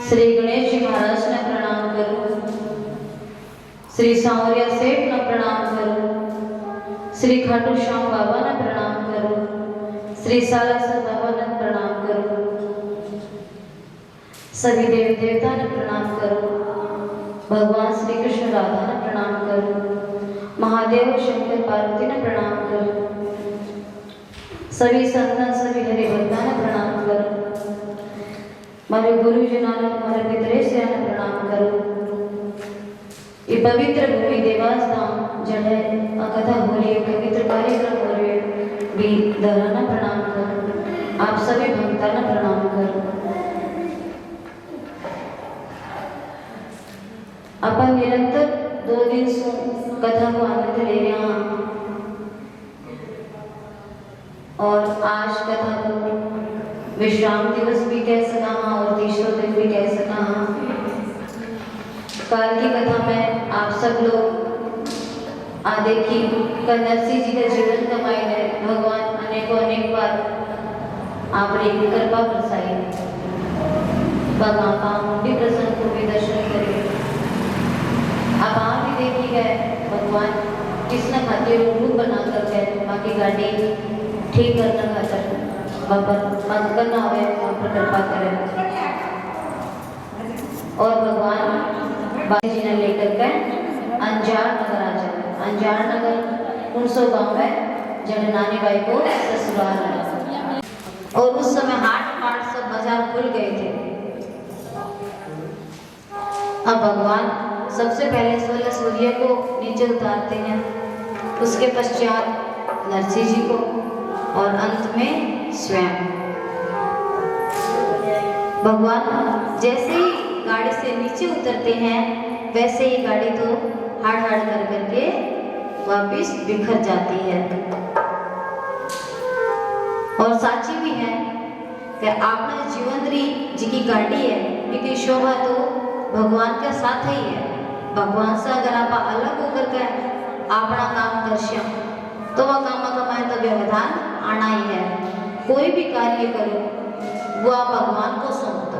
श्री गणेश जी महाराज ने प्रणाम करो, श्री सांवरिया सेठ ने प्रणाम करो, श्री खाटू श्याम बाबा ने प्रणाम करो, श्री सालासर बाबा ने प्रणाम करो, सभी देव देवता ने प्रणाम करो, भगवान श्री कृष्ण राधा ने प्रणाम करो, महादेव शंकर पार्वती ने प्रणाम करो, सभी संतन सभी हरि भक्ता ने प्रणाम करो, मारे गुरुजनों ने मारे पितरेश्वर ने प्रणाम करो। ये पवित्र भूमि देवास धाम जड़े कथा हो रही है, पवित्र कार्यक्रम हो रहे भी दराना प्रणाम करो, आप सभी भक्ता ने प्रणाम करो। अपन निरंतर 2 दिन से कथा को आनंद ले रहे हैं और आज कथा को विश्राम दिवस भी कह सका और तीसरा दिन भी कह सका। काल की कथा में आप सब लोग आदे की नरसिंह जी का जीवन कमाई है, भगवान अनेकों अनेक बार आपने कृपा बरसाई, भगवान भी प्रसन्न को भी दर्शन करे। अब आप भी देखी गए भगवान किसने खातिर रूप बना कर गए, बाकी गाड़ी ठीक करना खातर बाबा बंद करना हो वहाँ पर कृपा करें। और भगवान बाबा जी ने लेकर के अंजार नगर आ जाए। अंजार नगर 1900 गाँव है जहाँ नानी बाई को ससुराल है और उस समय हाट सब बाजार खुल गए थे। अब भगवान सबसे पहले 16 सूर्य को नीचे उतारते हैं, उसके पश्चात नरसिंह जी को और अंत में स्वयं। भगवान जैसे ही गाड़ी से नीचे उतरते हैं वैसे ही गाड़ी तो हाड़ हाड़ कर करके वापिस बिखर जाती है। और साची भी है कि आपने जीवनरी जी की गाड़ी है, क्योंकि शोभा तो भगवान के साथ ही है। भगवान से अगर आप अलग होकर के अपना काम करशे तो वह काम कमाए तो व्यवधान आना ही है। कोई भी कार्य करो वो आप भगवान को सौंप दो।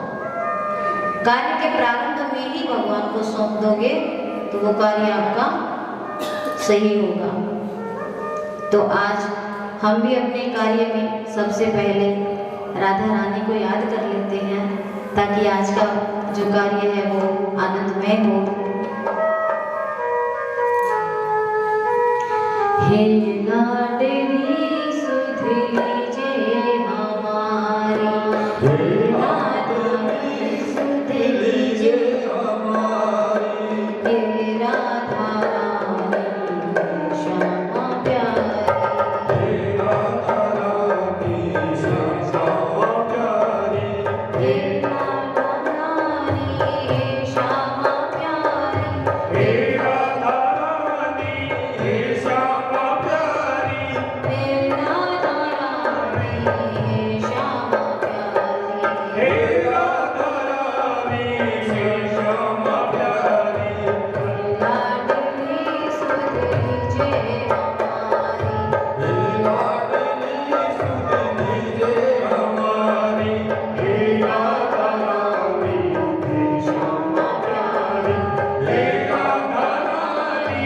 कार्य के प्रारंभ में ही भगवान को सौंप दोगे तो वो कार्य आपका सही होगा। तो आज हम भी अपने कार्य में सबसे पहले राधा रानी को याद कर लेते हैं ताकि आज का जो कार्य है वो आनंदमय हो। हे लाडली सुधी जे हमारी, हे लाडली सुधी जे हमारी, हे राधा रानी श्यामा प्यारी, हे राधा रानी श्यामा प्यारी, हे राधा रानी श्यामा प्यारी, हे राधा रानी श्यामा प्यारी, हे राधा रानी श्यामा प्यारी, हे राधा रानी श्यामा प्यारी, लाडली सुधी जे हमारी, हे लाडली सुधी जे हमारी, हे राधा रानी श्यामा प्यारी, हे राधा रानी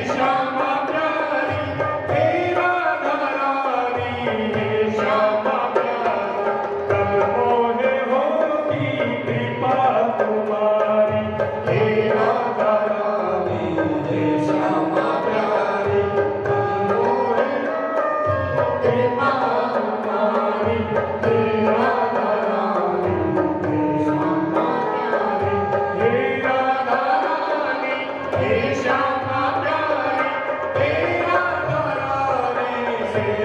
श्यामा प्यारी, हे राधा रानी श्यामा प्यारी, कब मोहे होगी कृपा तुम्हारी, हे राधा रानी श्यामा प्यारी, कब मोहे कृपा तुम्हारी, हे राधा रानी श्यामा प्यारी, हे राधा रानी श्यामा प्यारी, हे राधा रानी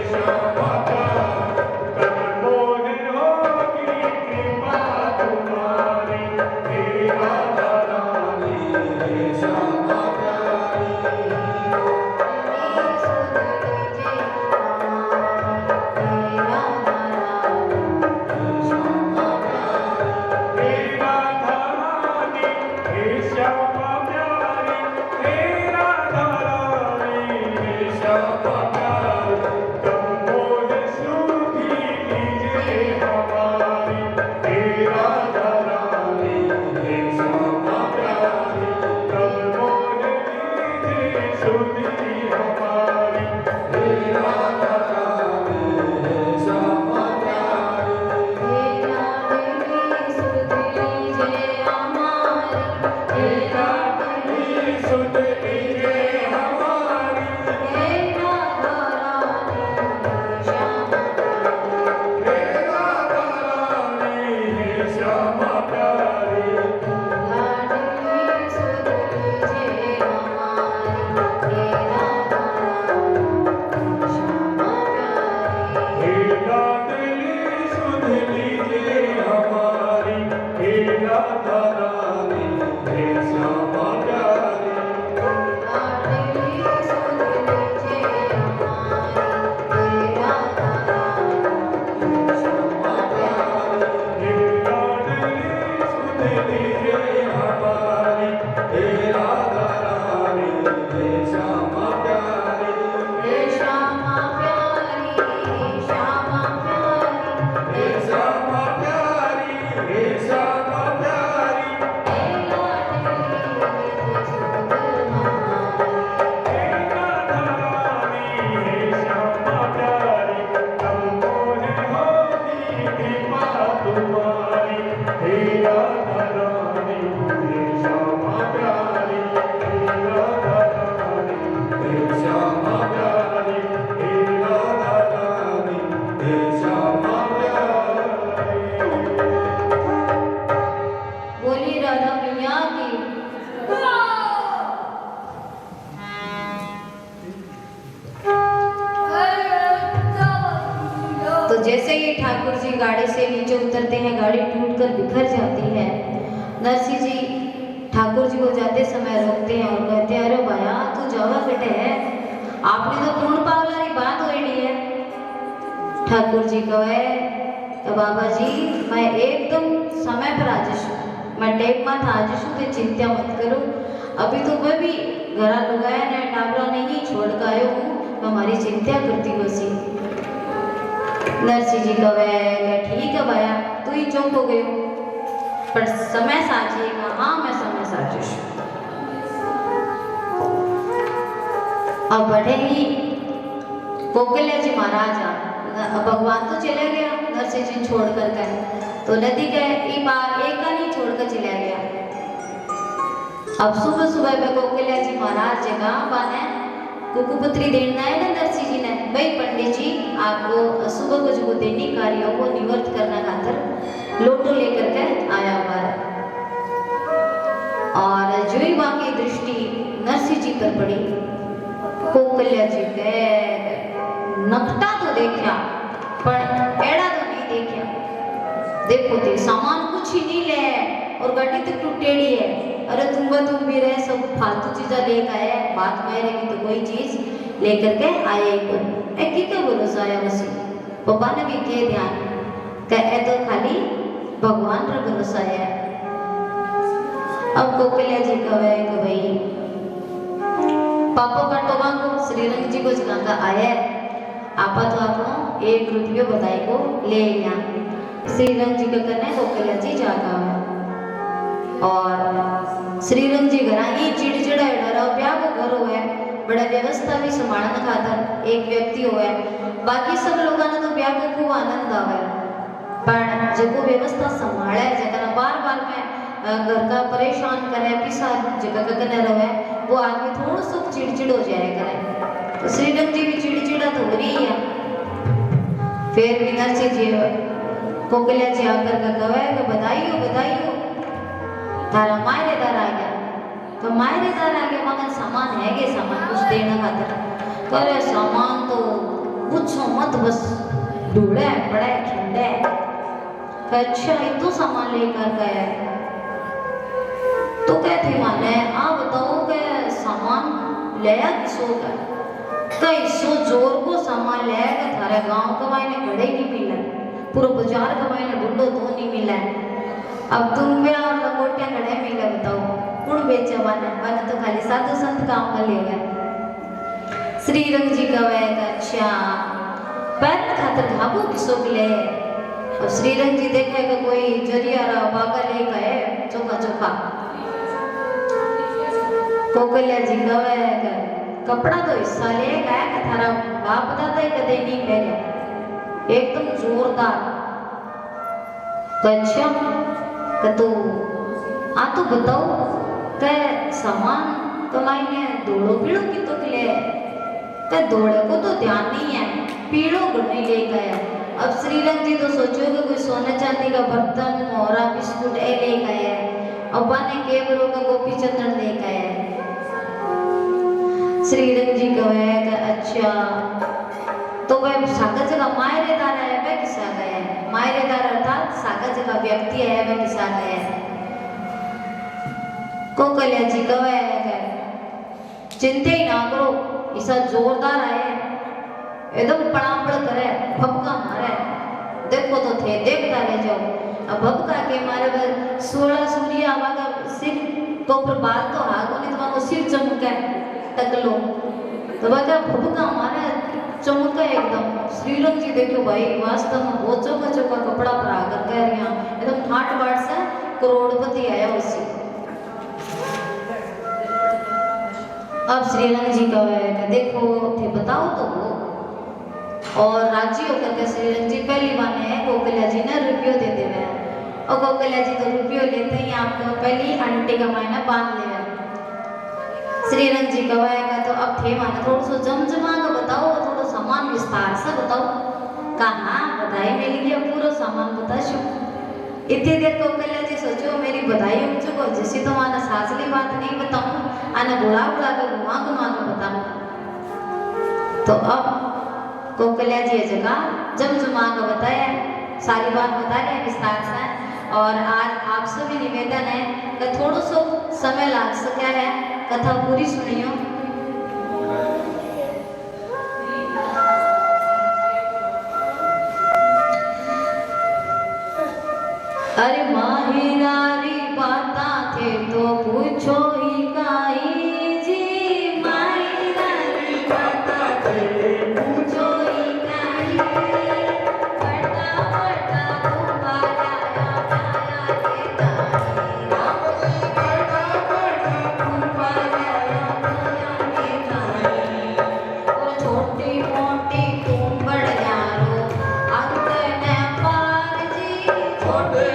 श्यामा प्यारी, कब मोहे होगी कृपा तुम्हारी, हे राधा रानी श्यामा प्यारी। तो जैसे ही ठाकुर जी गाड़ी से नीचे उतरते हैं, गाड़ी टूटकर बिखर जाती है। नरसिंह जी ठाकुर जी को जाते समय रोकते हैं और कहते हैं, अरे भैया तू जावा कटे है, आपने तो पूर्ण पावलारी बात हो रही है। ठाकुर जी कहे, तो बाबा जी मैं एकदम समय पर आ जशू, मैं टेप मत आ जशू, तो चिंता मत करो। अभी तो मैं भी घरा लगाया ने टाबरा नहीं छोड़ कर आयो हूँ, हमारी चिंता करती हो सी। नरसिंह जी कहे, ठीक है भैया तू ही चुप हो गयो, पर समय साजिएगा। हाँ मैं समय साजिश। अब बढ़े ही कोकिला जी महाराज भगवान तो चले गया नरसिंह जी छोड़ कर गए, तो नदी के एक नहीं छोड़कर चला गया। अब सुबह सुबह में कोकिला जी महाराज जगह बाने कुकुपुत्री देना है ना नरसिंह जी ने, भाई पंडित जी आपको सुबह को जो दैनिक कार्यों को निवृत्त करना खातर लोटो लेकर के आया हुआ है। और जो ही वहां की दृष्टि नरसिंह जी पर पड़ी, कोकिला जी के नकटा तो देखा पर एड़ा तो नहीं देखा। देखो ते सामान कुछ ही नहीं ले और गाड़ी तो टूटेड़ी है। अरे तुम भी रहे सब फालतू चीजा लेकर आए, बात मेरे की तो कोई चीज लेकर के आए ही कोई। एक ही क्या भरोसा आया उसी पापा ने भी के ध्यान कहे तो खाली भगवान पर भरोसा है। अब कोकिला जी कहे कि भाई पापा का टोबा को श्रीरंग जी को जगह आया, आपा तो आपको 1 रुपये बधाई को ले लिया। श्रीरंग जी का करने कोकिला जी जागा है और श्रीरंग जी घरा ही चिड़चिड़ा डरा ब्याह को घर हो है, बड़ा व्यवस्था भी संभालने खातर एक व्यक्ति हो है। बाकी सब लोगों ने तो ब्याह को खूब आनंद आवे, पर जो व्यवस्था संभाले जगह बार बार में घर का परेशान करे पिसा जगह का करने रहे, वो आदमी थोड़ा सा चिड़चिड़ हो जाए करे। तो श्रीरंग जी भी चिड़चिड़ा तो हो रही है। फिर भी नरसिंह जी कोकिला जी आकर का कहे कि बधाई हो तारा मायरेदार आ गया। तो मायरेदार आ गया मगर सामान है के सामान कुछ देना खातर। अरे सामान तो पूछो मत, बस ढूंढे बड़े खिंडे। अच्छा इतना सामान लेकर गए तो कहते माने आप बताओ के सामान लिया किसो का? कई सो जोर को सामान लिया कि थारे गांव का मायने घड़े नहीं मिला, पूरा बाजार का मायने ढूंढो तो नहीं मिला। अब तुम मेरा और लंगोटिया घड़े मिले, बताओ कौन बेचे बने तो खाली साधु संत काम कर ले गए। श्रीरंग जी कहे अच्छा पैर खातर घाबो किसो के लिए। अब श्रीरंग जी देखे कि कोई जरिया रहा बागा ले गए चोखा चोखा। कोकिला जी कहे कपड़ा तो हिस्सा ले गया कि थारा बाप दादा ही कदे नहीं पहने एकदम जोरदार। अच्छा तो आ तो बताओ के सामान कमाईने दौड़ो पीड़ो की तो के लिए ते दौड़े को तो ध्यान नहीं है, पीड़ो को नहीं ले गया। अब श्रीरंग जी तो सोचो कि कोई सोने चांदी का बर्तन मोहरा बिस्कुट ए ले गए, अब्बा ने केवरों का गोपी चंदन ले गए। श्रीरंग जी कहे अच्छा तो वह सागर जगह मायरेदार है वह किसा गए, मायरेदार अर्थात सागर जगह व्यक्ति है वह किसा गए। कोकिला जी कहे चिंता ही ना करो, ऐसा जोरदार है एकदम पड़ापड़ करे भपका मारे, देखो तो थे देखता रह जाओ। अब भपका के मारे 16 सूर्य आवागा सिर तो ऊपर बाल तो हागो नहीं तो सिर चमके टकलो तो बाका भपका मारे चमका एकदम। श्रीरंग जी देखो भाई वास्तव में बहुत चौका चौका कपड़ा पर आकर कह रही हैं एकदम ठाट बाट से करोड़पति आया उसी। अब श्रीरंग जी कहे देखो थे बताओ तो वो, और राजी होकर के श्रीरंग जी पहली बाने कोकिला जी ने रुपयो दे देवे और कोकिला जी तो रुपयो लेते ही आपको पहली आंटी का मायना बांध ले। श्रीरंग जी कहेगा तो अब थे माने थोड़ा सा जमजमा का बताओ, थोड़ा सामान विस्तार से बताओ। कहा बधाई मिल गया पूरा सामान बता शो। इतनी देर कोकिला जी सोचो मेरी बधाई हो चुको जैसी तो माना सासली बात नहीं बताऊं, आना बुला बुला कर घुमा के बताऊं। तो अब कोकिला जी जगह जमजमा का बताया, सारी बात बता रहे विस्तार से। और आज आप सभी निवेदन है कि थोड़ा सो समय लाग सका है, कथा पूरी सुनियो। अरे माहिरारी बाता थे तो पूछो ही काई जी, माहिरारी बाता थे पूछो ही काई, बड़ा बड़ा कुंभारा आया के ताई, बड़ा बड़ा कुंभारा आया के ताई, और छोटी मोटी कुंभड़ यारो अंगने पार जी, छोटे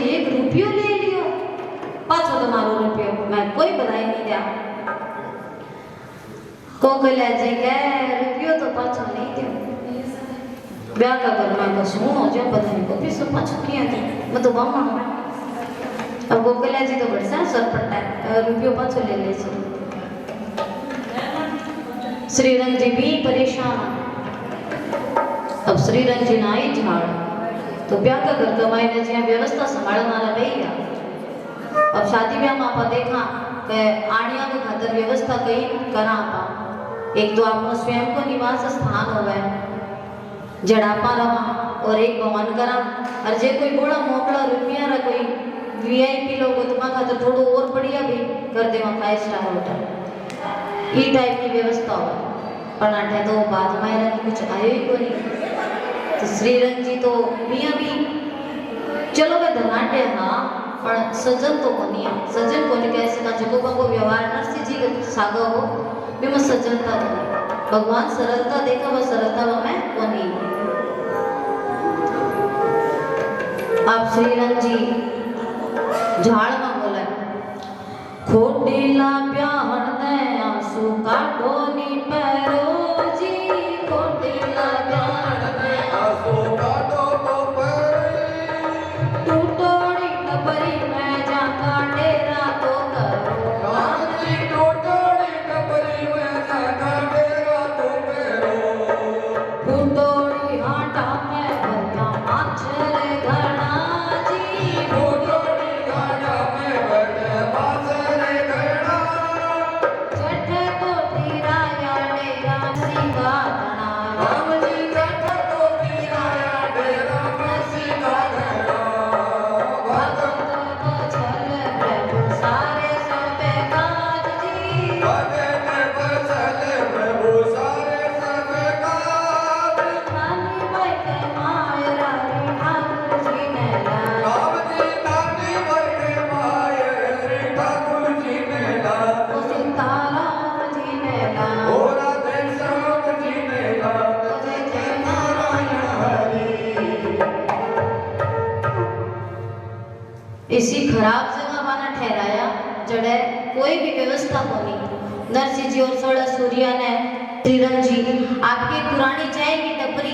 एक रुपयो ले लियो, पाछो तुम्हारो रुपयो मैं कोई बधाई नहीं दिया। कोकला जी के रुपयो तो पाछो नहीं दियो, ब्याह का कर मैं बस सुनो जो बधाई को भी सब पाछो किया थे मैं तो बामा। अब कोकला जी तो बड़ा सर पट्टा रुपयो पाछो ले ले छी। श्रीरंग जी भी परेशान, अब श्रीरंग जी नाई झाड़ तो ब्याह का घर कमाई ने जी व्यवस्था संभालने वाला भैया। अब शादी ब्याह में आप देखा कि आड़िया के खातर व्यवस्था कहीं करा आप, एक तो आपको स्वयं को निवास स्थान होवे जड़ापा रवा और एक भवन करा, और जे कोई बड़ा मोकड़ा रुपया रा कोई वीआईपी लोग तो मां खातर थोड़ो और बढ़िया भी कर देवा 5 स्टार होटल ई टाइप की व्यवस्था हो। पर आठे तो बाद में कुछ आयो ही को नहीं। तो श्रीरंग जी तो मियाँ भी चलो वे धनाटे हाँ पर सजन तो कोनी है, सजन कोनी कैसे ना जो को व्यवहार नरसिंह जी के सागा हो भी मैं सजनता नहीं, भगवान सरलता देखा वह सरलता वह मैं कोनी। आप श्रीरंग जी झाड़ में बोला खोटीला ब्याहन ने आंसू काटो नी पैरो जी, खोटीला ब्याहन ने आंसू काटो तो पैरी, टूटोड़ी टपरी में जाका डेरा तो करो, कांची टूटोड़ी टपरी में जाका डेरा तो करो, फूटोड़ी हाटा में भरता माछर घड़ा जी, फूटोड़ी हाटा में भरता माछर घड़ा, जठ को तीरा या डेरा इसी खराब जगह माना ठहराया जड़े कोई भी व्यवस्था होनी। नरसिंह जी और सोलह सूर्या ने श्रीराम जी आपकी पुरानी चाय की टपरी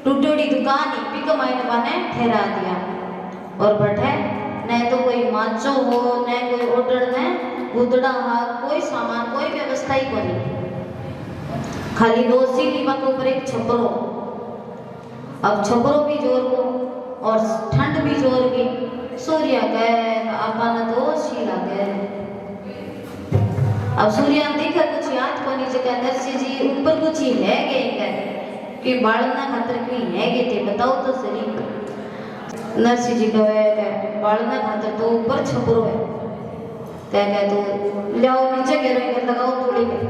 टूटोड़ी दुकान ही भी कमाई ने ठहरा दिया और बैठे न तो कोई माचो हो न कोई ऑर्डर न गुदड़ा हा कोई सामान कोई व्यवस्था ही कोनी। खाली दो सीढ़ी के ऊपर एक छपरो। अब छपरो भी जोर को और ठंड भी जोर की। सूर्या कहे आपा न तो शी लागे। अब सूर्या देखा कुछ याद कोनी जगह नरसिंह जी ऊपर कुछ ही है गए कि बालना खातर कोई है गए थे बताओ तो सही। नरसिंह जी कहे बालना खातर तो ऊपर छपरो है कह तो लाओ नीचे गिरो लगाओ थोड़ी में।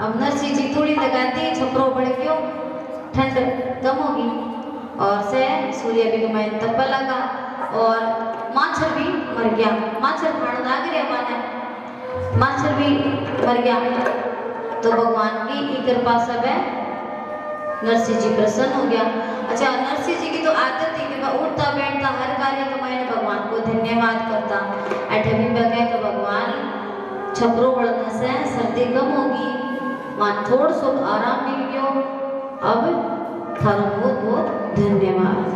अब नरसिंह जी थोड़ी लगाती छपरो बढ़ क्यों ठंड कम होगी और से सूर्य भी कमाई तब्बा लगा और माछर भी मर गया। माछर खाने लग गया माने माछर भी मर गया। तो भगवान की कृपा सब है नरसिंह जी प्रसन्न हो गया। अच्छा नरसिंह जी की तो आदत थी कि वह उठता बैठता हर कार्य के मैंने भगवान को धन्यवाद करता। ऐठे भी बगे कि भगवान छपरो बढ़ने से सर्दी कम होगी मान थोड़ सो आराम मिल गयो अब थारो बहुत बहुत धन्यवाद।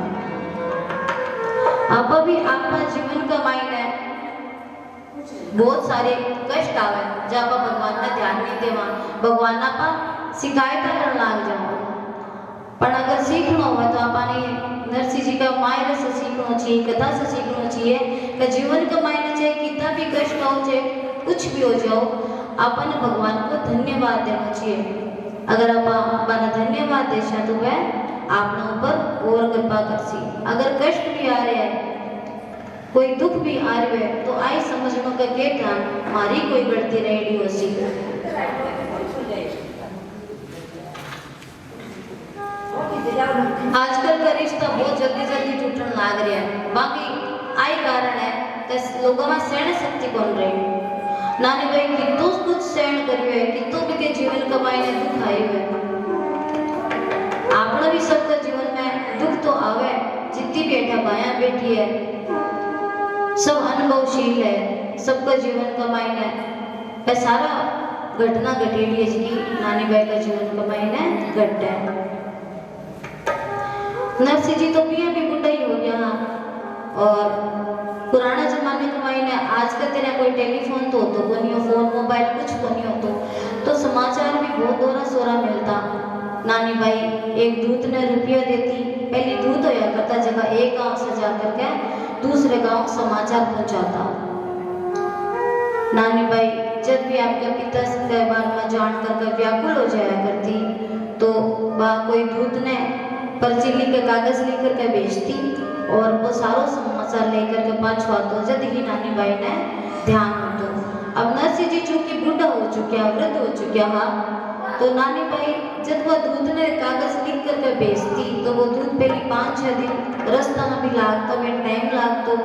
अब भी आपका जीवन का मायने बहुत सारे कष्ट आवे जब भगवान ने ध्यान नहीं देवा भगवान आपा शिकायत करने लग जाओ। पर अगर सीखना हो तो आपने नरसिंह जी का मायने से सीखना चाहिए कथा से सीखना चाहिए कि जीवन का मायने चाहे कितना भी कष्ट हो चाहे कुछ भी हो जाओ अपन भगवान को धन्यवाद देना चाहिए। अगर आप धन्यवाद देशा तो वह आपने ऊपर और कृपा करसी। अगर कष्ट भी आ रहे हैं कोई दुख भी आ रहे है तो आई समझनो का के ध्यान हमारी कोई गलती रहेगी हो सी। आजकल का रिश्ता बहुत जल्दी जल्दी टूटने लग रहा है। बाकी आई कारण है कि लोगों में सहन शक्ति कौन रही नानी भाई कितो कुछ सहन करियो है कितो भी के जीवन का मायने दुख आए हुए आपने भी सबका जीवन में दुख तो आवे जितनी बेटा बाया बेटी है सब अनुभवशील है सबका जीवन का मायने है सारा घटना घटेली है जिसकी नानी भाई का जीवन का मायने घट है। नरसिंह जी तो पिया भी बुढ़ा ही हो गया और पुराना जमाने के मायने आज का तेरा कोई टेलीफोन तो नहीं हो फोन मोबाइल कुछ को नहीं हो तो समाचार भी बहुत दोरा सोरा मिलता। नानी भाई एक दूत ने रुपया देती पहले दूत होया करता जगह एक गांव से जाकर के दूसरे गांव समाचार पहुंचाता। नानी भाई जब भी आपके पिता के बारे में जान कर व्याकुल हो जाया करती तो वह कोई दूत ने पर्ची लिख के कागज लेकर के भेजती और वो सारो समाचार लेकर के पाछवा तो जब ही नानी भाई ने ध्यान होतो। अब नरसिंह जी चूंकि बूढ़ा हो चुका वृद्ध हो चुका हा तो नानी भाई जब वो दूध ने कागज लिख करके भेजती तो वो दूध पहले 5-6 दिन रास्ता में भी लागतो में टाइम लागतो।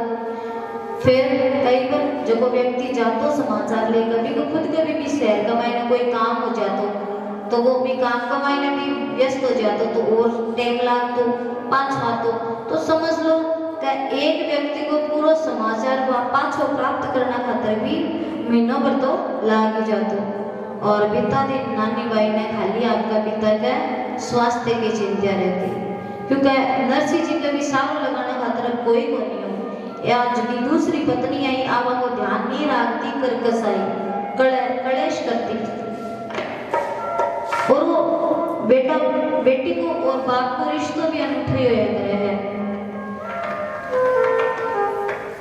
फिर कई बार जो को व्यक्ति जातो समाचार लेकर भी को खुद के भी शहर का मायने कोई काम हो जातो तो वो भी काम का मायने भी व्यस्त हो जातो तो और टाइम लागतो पाछवा तो समझ लो कि एक व्यक्ति को पूरा समाचार पाछो प्राप्त करना खातर भी महीनों भर तो लाग ही जातो। और पिता दिन नानी बाई ने खाली आपका पिता के स्वास्थ्य की चिंता रहती क्योंकि नरसिंह जी का भी सारो लगाने खातर कोई को नहीं हो या जो दूसरी पत्नी आई आवा को ध्यान नहीं रखती करकस आई कलेश करती और वो बेटा बेटी को और बाप को रिश्तों भी अनूठे हुए हैं।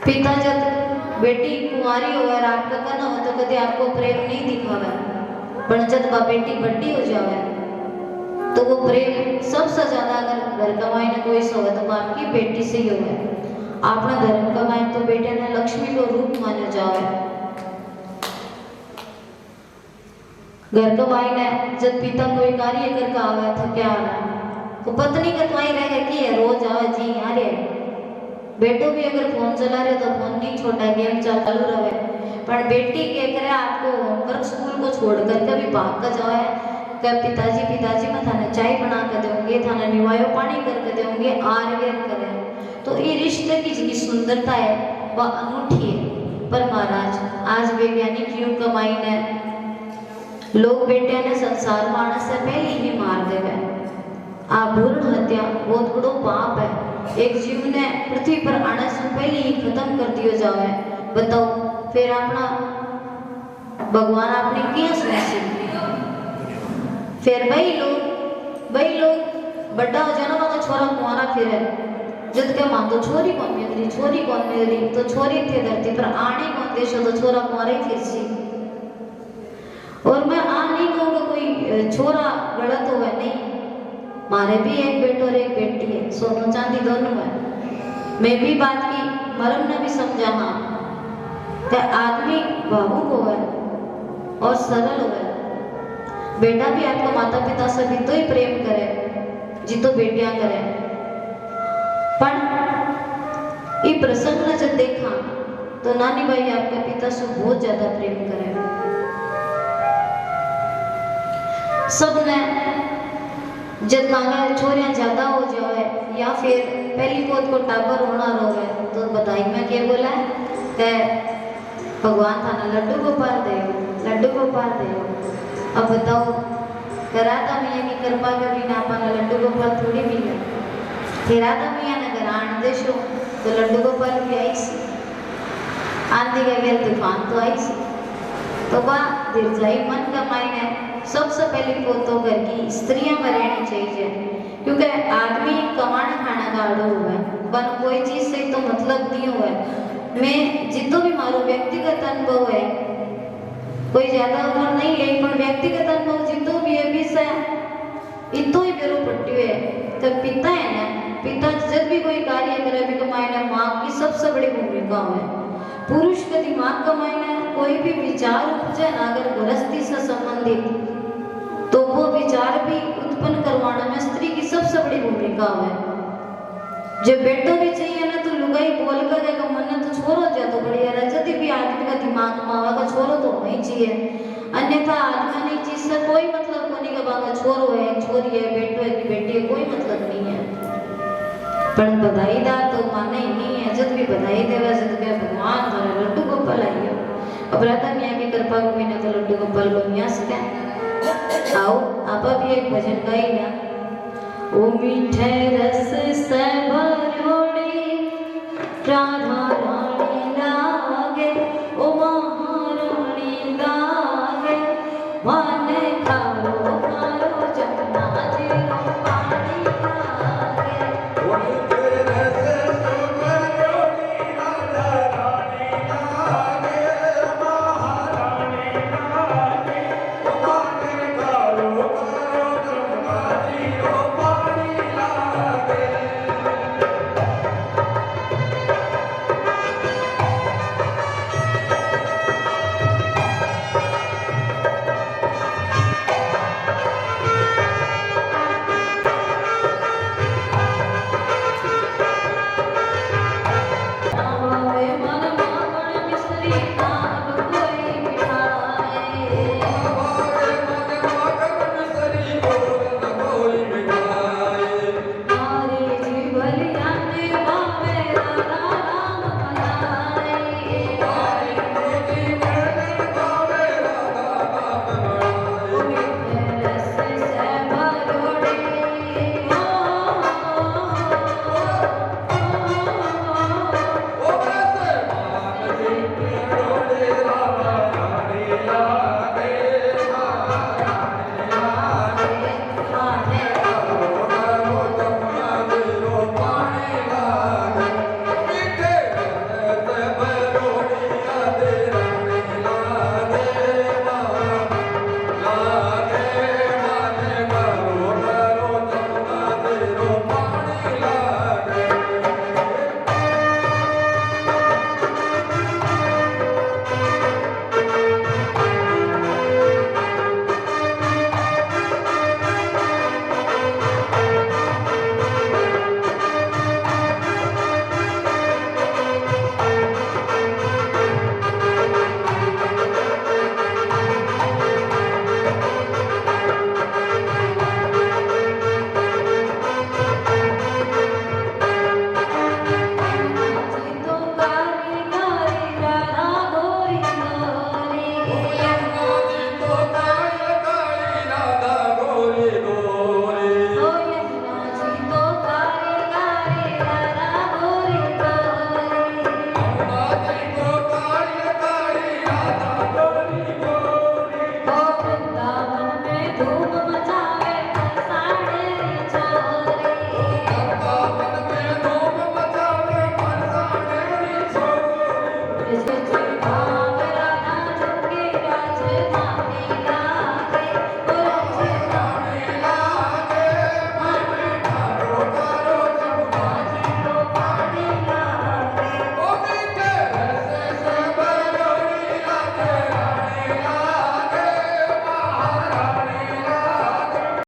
पिता जब बेटी कुंवारी हो और आपका कहना हो तो कभी आपको प्रेम नहीं दिखावा पर जब बेटी बड़ी हो जावे तो वो प्रेम सबसे ज्यादा अगर घर कमाई ने कोई सो तो बाप की बेटी से ही हो अपना धर्म कमाई तो बेटे ने लक्ष्मी को रूप माना जावे। घर कमाई ने जब पिता कोई कार्य करके आवे थके आवे तो पत्नी का तुम्हारी रह की है रोज आवे जी यहाँ रे बेटो भी अगर फोन चला रहे तो फोन नहीं छोटा गेम चालू रहे पर बेटी के करे आपको होमवर्क स्कूल को छोड़ कर कभी भाग कर जाए कब पिताजी मैं थाने चाय बना कर दूंगे थाने निवायो पानी करके दूंगे आर वेर करे तो ये रिश्ते की जितनी सुंदरता है वह अनूठी है। पर महाराज आज वैज्ञानिक युग कमाई ने लोग बेटिया ने संसार मानस से पहले ही मार देवे। आ भ्रूण हत्या बहुत बड़ो पाप है। एक जीव ने पृथ्वी पर आने से पहले ही खत्म कर दियो जावे। बताओ फिर अपना भगवान आपने क्या सुनी? फिर वही लोग बड़ा हो जाना का छोरा कुआरा फिरे जद के मान तो छोरी कौन मिल रही तो छोरी थे धरती पर आने कौन देशो तो छोरा कुआरा ही फिर सी। और मैं आ नहीं कहूँगा कोई छोरा गलत हो गया, नहीं, मारे भी एक बेटा और एक बेटी है, सोना चांदी दोनों है। मैं भी बात की मरम ने भी समझा, हाँ कि आदमी भावुक हो गए और सरल हो गए। बेटा भी आपका माता पिता से भी तो ही प्रेम करे जितो बेटियां करे। पर ये प्रसंग ने जब देखा तो नानी भाई आपके पिता से बहुत ज्यादा प्रेम करे। सबने जब मांगा छोरियां ज्यादा हो जाए या फिर पहली पोत को टाबर होना रोवे तो बधाई में क्या बोला है भगवान थाना लड्डू गोपाल दे। अब बताओ राधा मैया की कृपा के बिना अपन लड्डू गोपाल थोड़ी मिले। फिर राधा मैया ने घर आने देशो तो लड्डू गोपाल भी आई सी। आंधी का गेल तूफान तो आई सी। तो वह दीर्घाई मन का मायने सबसे पहले पोतो घर की स्त्रियों में रहनी चाहिए, क्योंकि आदमी कमाने खाने का आड़ो हुआ है बन कोई चीज से तो मतलब नहीं हुआ है। मैं जितो भी मारो व्यक्तिगत अनुभव है, कोई ज्यादा उम्र नहीं है पर व्यक्तिगत अनुभव जितो भी है भी से इतो ही बेरो पट्टी है। तो पिता है ना, पिता जब भी कोई कार्य करे भी कमाए माँ की सबसे बड़ी भूमिका है। पुरुष के दिमाग का मायने कोई भी विचार उपजे ना अगर गृहस्थी से संबंधित तो वो विचार भी उत्पन्न करवाने में स्त्री की सबसे बड़ी भूमिका है। जब बेटो भी चाहिए ना तो लुगाई बोल कर देगा मन तो छोरो जा तो बढ़िया रह जब भी आदमी का दिमाग मावा का छोरो तो नहीं चाहिए, अन्यथा आदमी नहीं चीज से कोई मतलब को नहीं का छोरो है छोरी है बेटो है कि बेटी है कोई मतलब नहीं है। पर बधाईदार तो माने ही नहीं है। जब भी बधाई देवा से तो क्या भगवान थारे लड्डू गोपाल आइयो। अब राधा मियाँ की कृपा को बिना तो लड्डू गोपाल को नहीं आ सके। आओ आप भी एक भजन गाई ना। ओ मीठे